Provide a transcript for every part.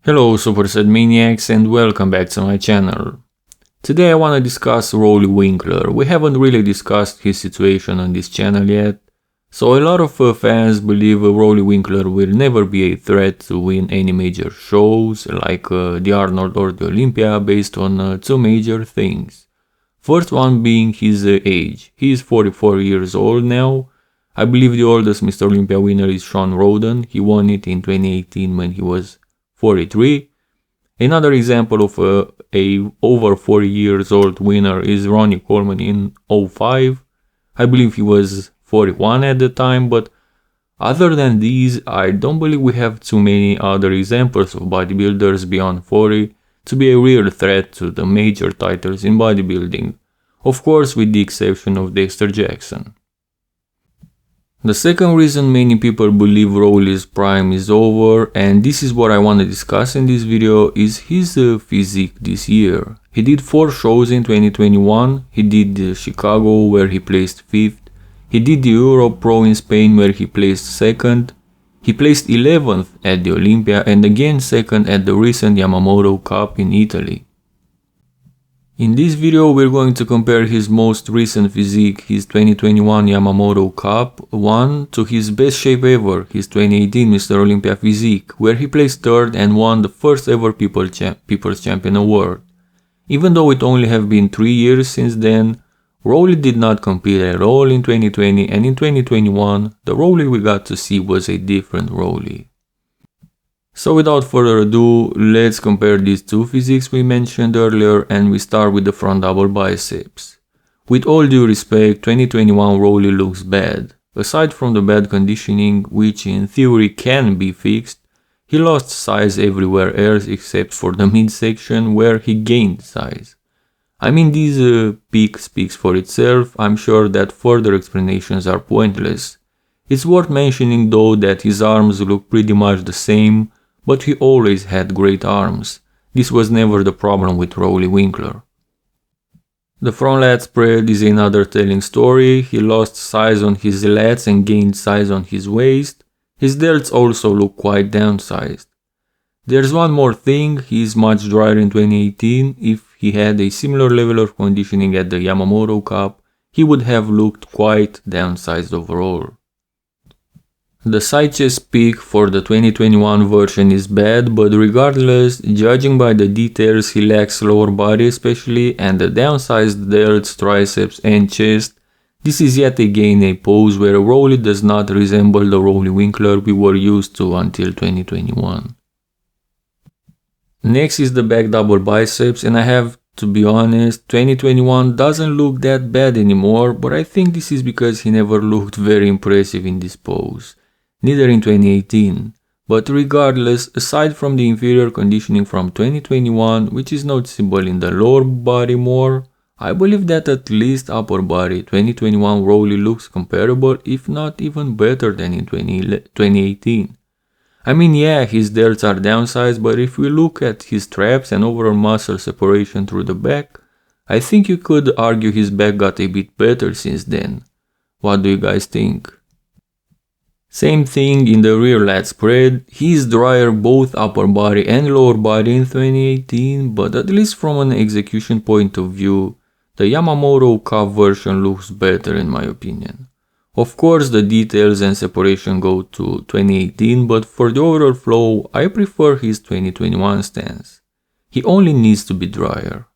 Hello Superset Maniacs and welcome back to my channel. Today I want to discuss Roelly Winklaar. We haven't really discussed his situation on this channel yet, so a lot of fans believe Roelly Winklaar will never be a threat to win any major shows like the Arnold or the Olympia based on two major things. First one being his age. He is 44 years old now. I believe the oldest Mr. Olympia winner is Shawn Rhoden. He won it in 2018 when he was 43. Another example of a over 40 years old winner is Ronnie Coleman in 05. I believe he was 41 at the time, but other than these, I don't believe we have too many other examples of bodybuilders beyond 40 to be a real threat to the major titles in bodybuilding, of course with the exception of Dexter Jackson. The second reason many people believe Roelly's prime is over, and this is what I want to discuss in this video, is his physique this year. He did 4 shows in 2021, he did Chicago where he placed 5th, he did the Europe Pro in Spain where he placed 2nd, he placed 11th at the Olympia and again 2nd at the recent Yamamoto Cup in Italy. In this video we're going to compare his most recent physique, his 2021 Yamamoto Cup 1, to his best shape ever, his 2018 Mr. Olympia physique, where he placed 3rd and won the first ever People's Champion Award. Even though it only have been 3 years since then, Roelly did not compete at all in 2020, and in 2021 the Roelly we got to see was a different Roelly. So without further ado, let's compare these two physiques we mentioned earlier, and we start with the front double biceps. With all due respect, 2021 Roelly looks bad. Aside from the bad conditioning, which in theory can be fixed, he lost size everywhere else except for the midsection where he gained size. I mean, this peak speaks for itself. I'm sure that further explanations are pointless. It's worth mentioning though that his arms look pretty much the same, but he always had great arms. This was never the problem with Roelly Winklaar. The Frontlet spread is another telling story. He lost size on his lats and gained size on his waist. His delts also look quite downsized. There's one more thing, he is much drier in 2018. If he had a similar level of conditioning at the Yamamoto Cup, he would have looked quite downsized overall. The side chest peak for the 2021 version is bad, but regardless, judging by the details, he lacks lower body especially, and the downsized delts, triceps and chest. This is yet again a pose where Roelly does not resemble the Roelly Winklaar we were used to until 2021. Next is the back double biceps, and I have to be honest, 2021 doesn't look that bad anymore, but I think this is because he never looked very impressive in this pose. Neither in 2018, but regardless, aside from the inferior conditioning from 2021, which is noticeable in the lower body more, I believe that at least upper body 2021 Roelly looks comparable, if not even better than in 2018. I mean, yeah, his delts are downsized, but if we look at his traps and overall muscle separation through the back, I think you could argue his back got a bit better since then. What do you guys think? Same thing in the rear lat spread. He is drier both upper body and lower body in 2018, but at least from an execution point of view, the Yamamoto Cup version looks better in my opinion. Of course the details and separation go to 2018, but for the overall flow, I prefer his 2021 stance. He only needs to be drier.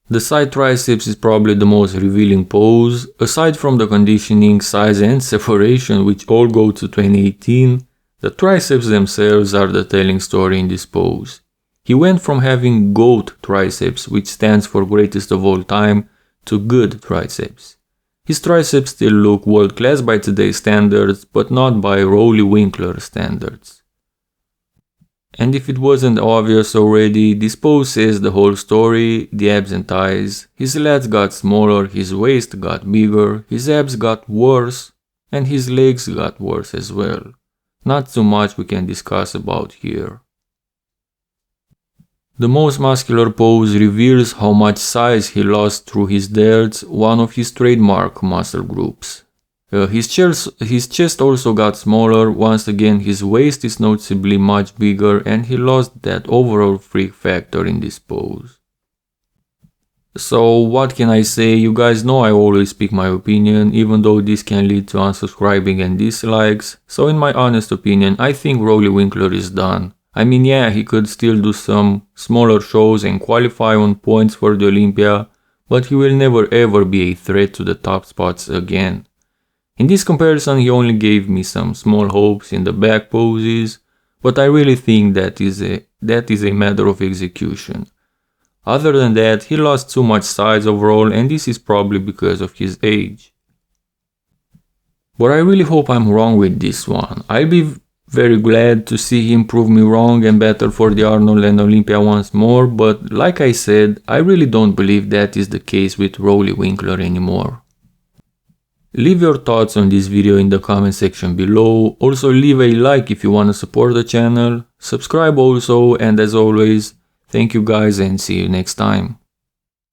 The side triceps is probably the most revealing pose. Aside from the conditioning, size and separation which all go to 2018, the triceps themselves are the telling story in this pose. He went from having GOAT triceps, which stands for greatest of all time, to good triceps. His triceps still look world class by today's standards, but not by Roelly Winklaar standards. And if it wasn't obvious already, this pose says the whole story, the abs and thighs. His lats got smaller, his waist got bigger, his abs got worse, and his legs got worse as well. Not too much we can discuss about here. The most muscular pose reveals how much size he lost through his delts, one of his trademark muscle groups. His chest also got smaller. Once again, his waist is noticeably much bigger and he lost that overall freak factor in this pose. So what can I say? You guys know I always speak my opinion, even though this can lead to unsubscribing and dislikes. So in my honest opinion, I think Roelly Winklaar is done. I mean, yeah, he could still do some smaller shows and qualify on points for the Olympia, but he will never ever be a threat to the top spots again. In this comparison, he only gave me some small hopes in the back poses, but I really think that is a matter of execution. Other than that, he lost too much size overall, and this is probably because of his age. But I really hope I'm wrong with this one. I'll be very glad to see him prove me wrong and battle for the Arnold and Olympia once more, but like I said, I really don't believe that is the case with Roelly Winklaar anymore. Leave your thoughts on this video in the comment section below. Also leave a like if you want to support the channel. Subscribe also, and as always, thank you guys and see you next time.